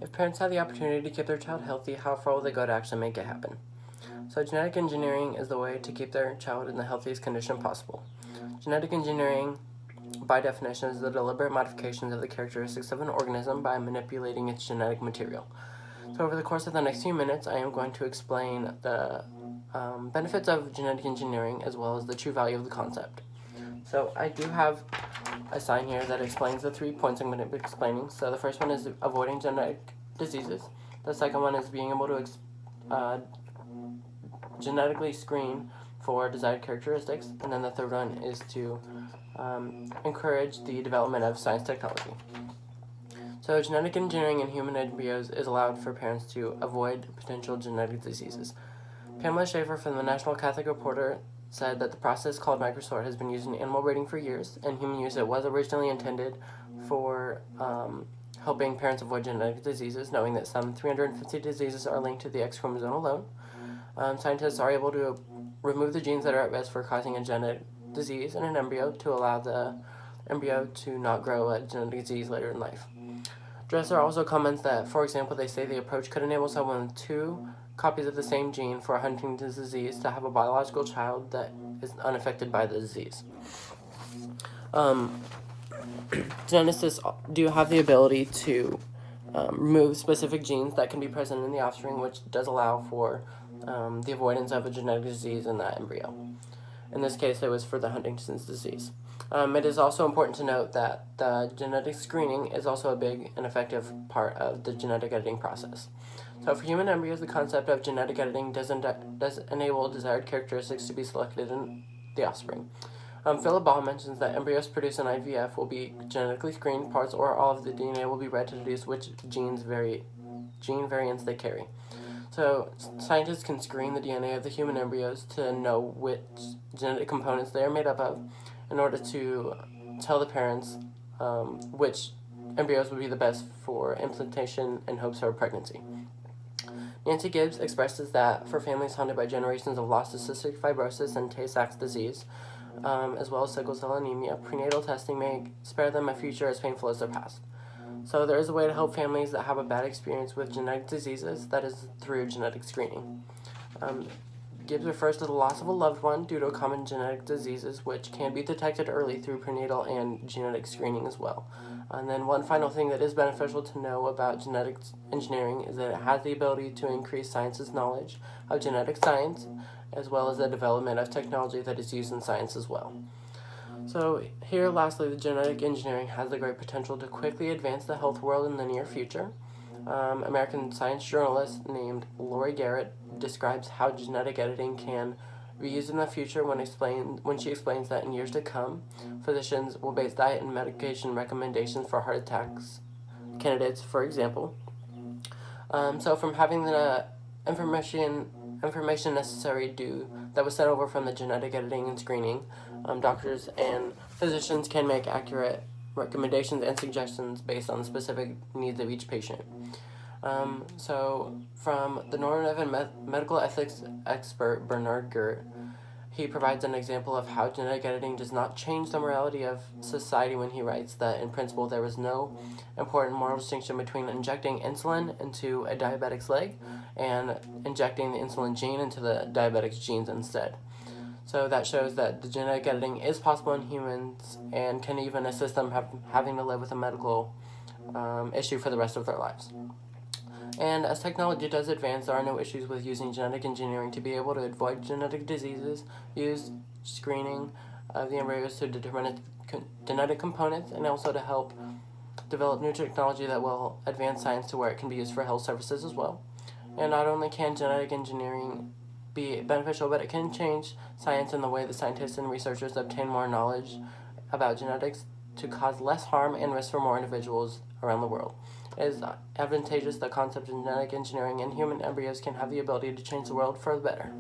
If parents have the opportunity to keep their child healthy, how far will they go to actually make it happen? So genetic engineering is the way to keep their child in the healthiest condition possible. Genetic engineering, by definition, is the deliberate modifications of the characteristics of an organism by manipulating its genetic material. So over the course of the next few minutes, I am going to explain the benefits of genetic engineering as well as the true value of the concept. So I do have a sign here that explains the 3 points I'm going to be explaining. So the first one is avoiding genetic diseases. The second one is being able to genetically screen for desired characteristics. And then the third one is to encourage the development of science technology. So genetic engineering in human embryos is allowed for parents to avoid potential genetic diseases. Pamela Schaefer from the National Catholic Reporter said that the process called microsort has been used in animal breeding for years. In human use, it was originally intended for helping parents avoid genetic diseases, knowing that some 350 diseases are linked to the X chromosome alone. Scientists are able to remove the genes that are at risk for causing a genetic disease in an embryo to allow the embryo to not grow a genetic disease later in life. Dresser also comments that, for example, they say the approach could enable someone with 2 copies of the same gene for Huntington's disease to have a biological child that is unaffected by the disease. Geneticists do have the ability to remove specific genes that can be present in the offspring, which does allow for the avoidance of a genetic disease in that embryo. In this case, it was for the Huntington's disease. It is also important to note that the genetic screening is also a big and effective part of the genetic editing process. So for human embryos, the concept of genetic editing does enable desired characteristics to be selected in the offspring. Philip Ball mentions that embryos produced in IVF will be genetically screened. Parts or all of the DNA will be read to deduce which gene variants they carry. So scientists can screen the DNA of the human embryos to know which genetic components they are made up of in order to tell the parents which embryos would be the best for implantation in hopes of pregnancy. Nancy Gibbs expresses that for families haunted by generations of lost cystic fibrosis and Tay-Sachs disease, as well as sickle cell anemia, prenatal testing may spare them a future as painful as their past. So there is a way to help families that have a bad experience with genetic diseases, that is through genetic screening. Gibbs refers to the loss of a loved one due to common genetic diseases, which can be detected early through prenatal and genetic screening as well. And then one final thing that is beneficial to know about genetic engineering is that it has the ability to increase science's knowledge of genetic science, as well as the development of technology that is used in science as well. So here, lastly, the genetic engineering has the great potential to quickly advance the health world in the near future. American science journalist named Lori Garrett describes how genetic editing can be used in the future when she explains that in years to come, physicians will base diet and medication recommendations for heart attacks candidates, for example. So from having the information necessary that was sent over from the genetic editing and screening, doctors and physicians can make accurate recommendations and suggestions based on the specific needs of each patient. So from the normative and medical ethics expert Bernard Gert, he provides an example of how genetic editing does not change the morality of society when he writes that, in principle, there is no important moral distinction between injecting insulin into a diabetic's leg and injecting the insulin gene into the diabetic's genes instead. So that shows that the genetic editing is possible in humans and can even assist them having to live with a medical issue for the rest of their lives. And as technology does advance, there are no issues with using genetic engineering to be able to avoid genetic diseases, use screening of the embryos to determine genetic components, and also to help develop new technology that will advance science to where it can be used for health services as well. And not only can genetic engineering be beneficial, but it can change science in the way that scientists and researchers obtain more knowledge about genetics to cause less harm and risk for more individuals around the world. It is advantageous that the concept of genetic engineering in human embryos can have the ability to change the world for the better.